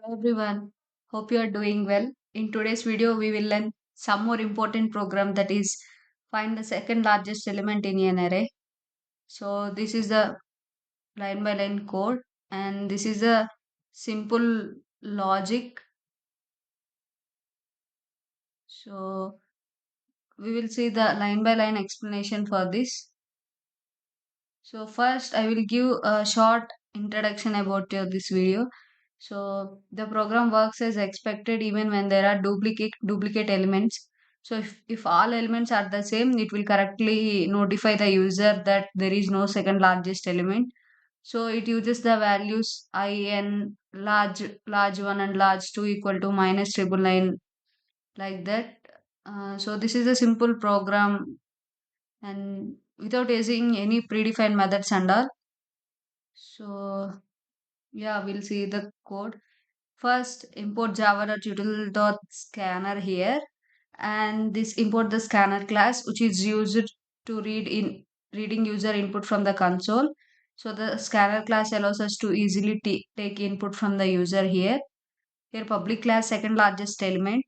Hello everyone, hope you are doing well. In today's video, we will learn some more important program that is find the second largest element in an array. So this is the line by line code and this is a simple logic. So we will see the line by line explanation for this. So first I will give a short introduction about this video. So the program works as expected even when there are duplicate elements. So if all elements are the same, it will correctly notify the user that there is no second largest element. So it uses the values I n large one and large two equal to minus triple nine like that. So this is a simple program and without using any predefined methods and all. So yeah, we'll see the code. First, import java.util.scanner here, and this import the scanner class, which is used to reading user input from the console. So the scanner class allows us to easily take input from the user here. Here, public class second largest element.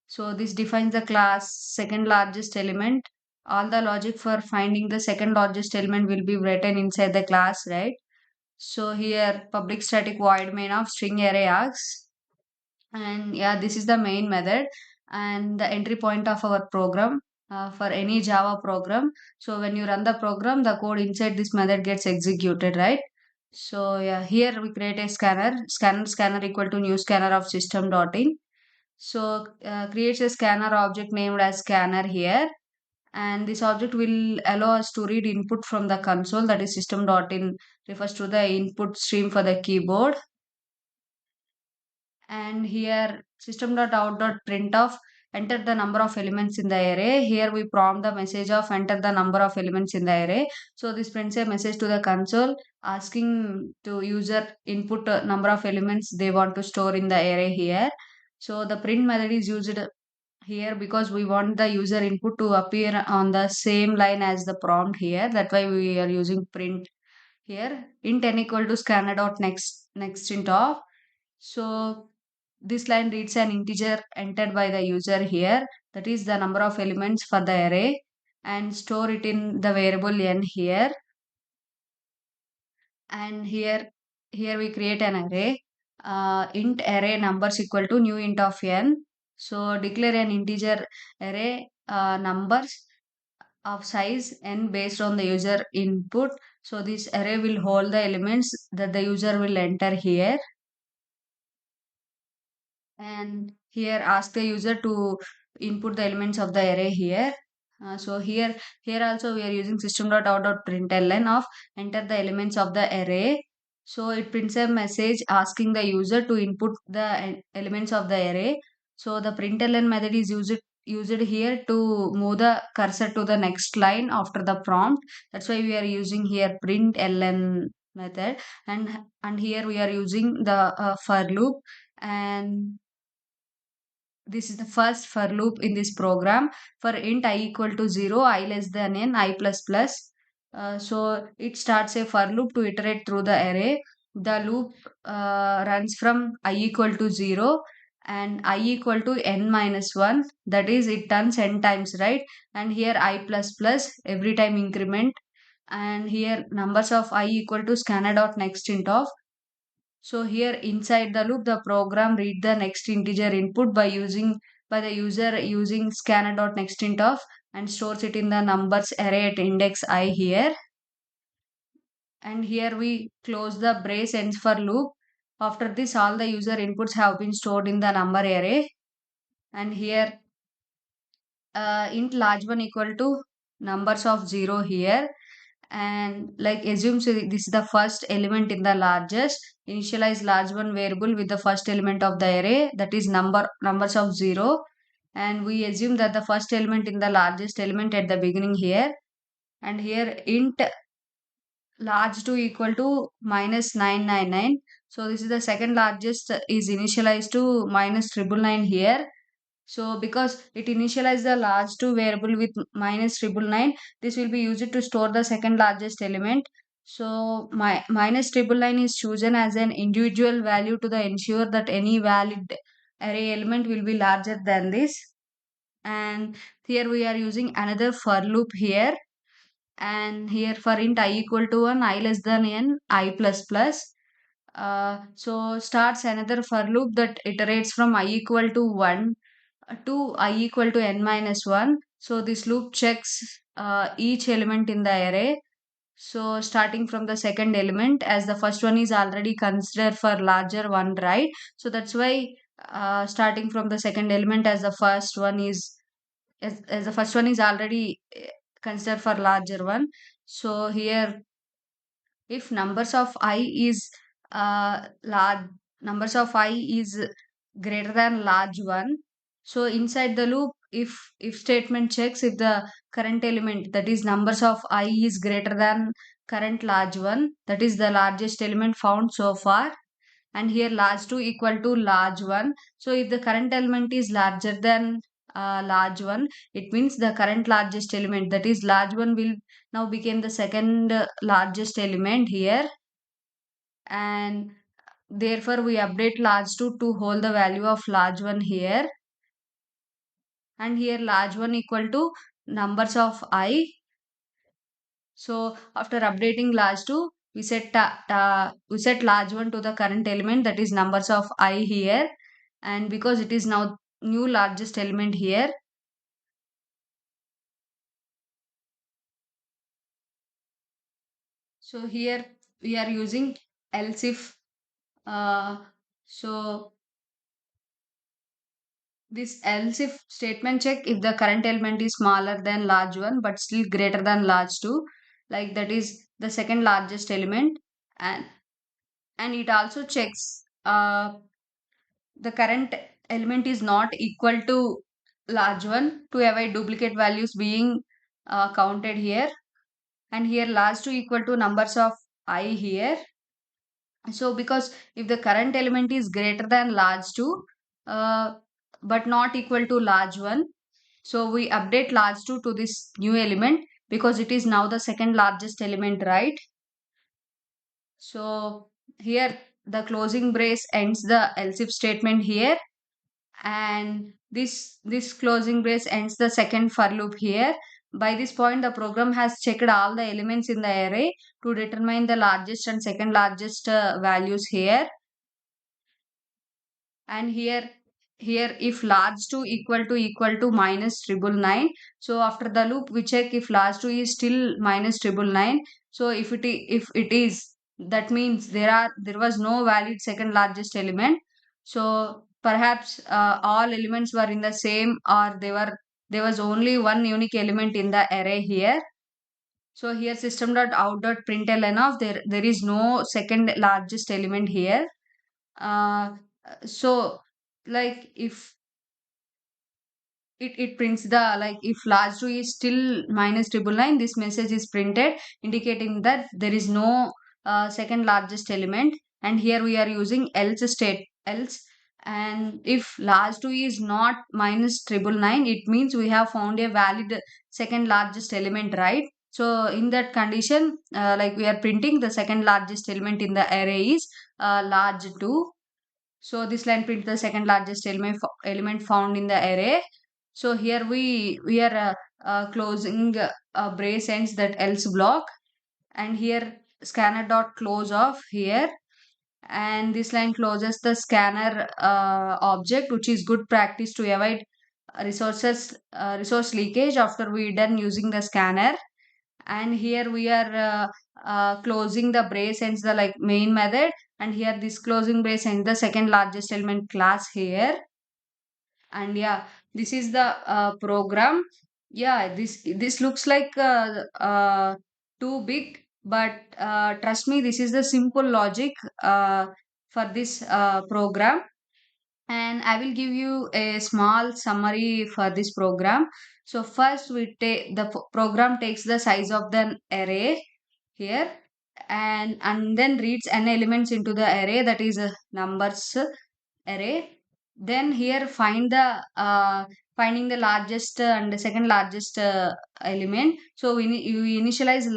So this defines the class second largest element. All the logic for finding the second largest element will be written inside the class, right? So here public static void main of string array args, and yeah, this is the main method and the entry point of our program for any Java program. So when you run the program, the code inside this method gets executed, right? So yeah, here we create a scanner equal to new scanner of system.in. So creates a scanner object named as scanner here, and this object will allow us to read input from the console, that is system.in refers to the input stream for the keyboard. And here system.out.printf enter the number of elements in the array. Here we prompt the message of enter the number of elements in the array. So this prints a message to the console asking to user input number of elements they want to store in the array here. So the print method is used here because we want the user input to appear on the same line as the prompt here. That's why we are using print here. Int n equal to scanner dot next int of. So this line reads an integer entered by the user here, that is the number of elements for the array, and store it in the variable n here. And here we create an array, int array numbers equal to new int of n. So declare an integer array numbers of size n based on the user input. So this array will hold the elements that the user will enter here, and here ask the user to input the elements of the array here. So here also we are using system.out.println of enter the elements of the array. So it prints a message asking the user to input the elements of the array. So the println method is used here to move the cursor to the next line after the prompt. That's why we are using here println method, and here we are using the for loop. And this is the first for loop in this program. For int I equal to 0, I less than n, I plus plus. So it starts a for loop to iterate through the array. The loop runs from I equal to 0 and I equal to n minus 1. That is, it turns n times, right? And here I plus plus every time increment. And here numbers of I equal to scanner dot next int of. So here inside the loop, the program read the next integer input by the user using scanner.nextInt and stores it in the numbers array at index I here. And here we close the brace ends for loop. After this, all the user inputs have been stored in the number array. And here int large one equal to numbers of 0 here, and like assume this is the first element in the largest, initialize large one variable with the first element of the array, that is numbers of 0, and we assume that the first element in the largest element at the beginning here. And here int large 2 equal to minus 999. So this is the second largest is initialized to minus triple nine here. So because it initialized the large 2 variable with minus triple nine, this will be used to store the second largest element. So my minus triple line is chosen as an individual value to the ensure that any valid array element will be larger than this. And here we are using another for loop here. And here for int I equal to 1, I less than n, I plus plus. So starts another for loop that iterates from I equal to 1 to I equal to n minus 1. So this loop checks each element in the array. So starting from the second element, as the first one is already considered for larger one, right? So that's why starting from the second element as the first one is as the first one is already considered for larger one. So here if large numbers of I is greater than large one, so inside the loop if statement checks if the current element, that is numbers of I, is greater than current large one, that is the largest element found so far. And here large 2 equal to large 1. So if the current element is larger than large 1, it means the current largest element, that is large 1, will now become the second largest element here. And therefore we update large 2 to hold the value of large 1 here. And here large 1 equal to numbers of I. So after updating large 2, we set large 1 to the current element, that is numbers of I here. And because it is now new largest element here, so here we are using else if. So this else if statement check if the current element is smaller than large 1 but still greater than large 2, like that is the second largest element. And it also checks the current element is not equal to large one to avoid duplicate values being counted here. And here large 2 equal to numbers of I here. So because if the current element is greater than large 2 uh, but not equal to large 1, so we update large 2 to this new element because it is now the second largest element, right? So here the closing brace ends the else if statement here, and this closing brace ends the second for loop here. By this point the program has checked all the elements in the array to determine the largest and second largest values here. And here if large 2 equal to minus triple nine, so after the loop we check if large 2 is still minus triple nine. So if it is, that means there was no valid second largest element. So perhaps all elements were in the same, or there was only one unique element in the array here. So here system.out.println of there is no second largest element here. uh, so like if it prints the, like if large 2 is still minus triple nine, this message is printed indicating that there is no second largest element. And here we are using else. And if large 2 is not minus triple nine, it means we have found a valid second largest element, right? So in that condition, like we are printing the second largest element in the array is large 2. So this line prints the second largest element found in the array. So here we are closing brace ends that else block. And here scanner dot close off here, and this line closes the scanner object, which is good practice to avoid resource leakage after we done using the scanner. And here we are closing the brace ends the like main method. And here this closing brace ends the second largest element class here. And yeah, this is the program. Yeah, this looks like too big, but trust me, this is the simple logic for this program. And I will give you a small summary for this program. So first we take the program takes the size of the array here, and then reads n elements into the array, that is numbers array. Then here finding the largest and the second largest element. So you initialize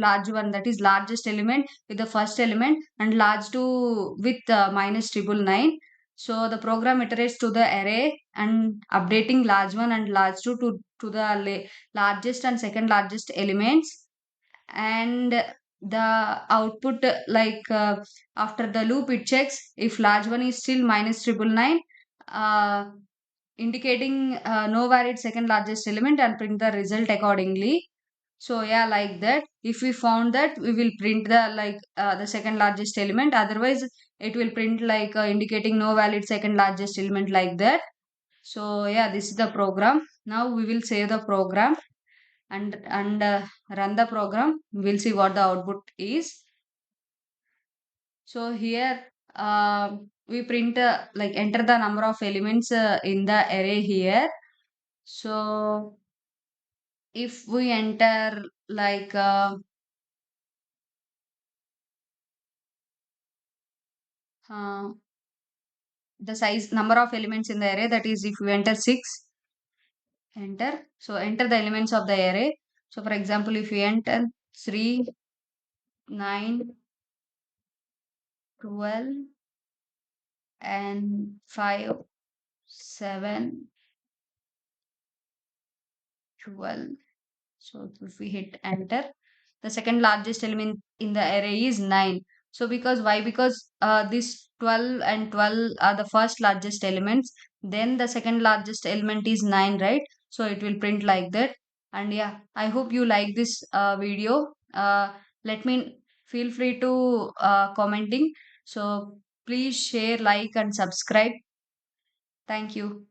large one, that is largest element with the first element, and large 2 with minus triple nine. So the program iterates to the array and updating large 1 and large 2 to the largest and second largest elements. And the output, after the loop, it checks if large one is still minus triple nine, uh, indicating no valid second largest element, and print the result accordingly. So yeah, like that, if we found that, we will print the second largest element. Otherwise it will print indicating no valid second largest element, like that. So yeah, this is the program. Now we will save the program and run the program. We'll see what the output is. So here we print enter the number of elements in the array here. So if we enter uh, the size number of elements in the array, that is if we enter 6, enter. So enter the elements of the array. So for example, if we enter 3, 9, 12, and 5, 7, 12. So if we hit enter, the second largest element in the array is 9. So because why? Because this 12 and 12 are the first largest elements. Then the second largest element is 9, right? So it will print like that. And yeah, I hope you like this video. Let me feel free to commenting. So please share, like, and subscribe. Thank you.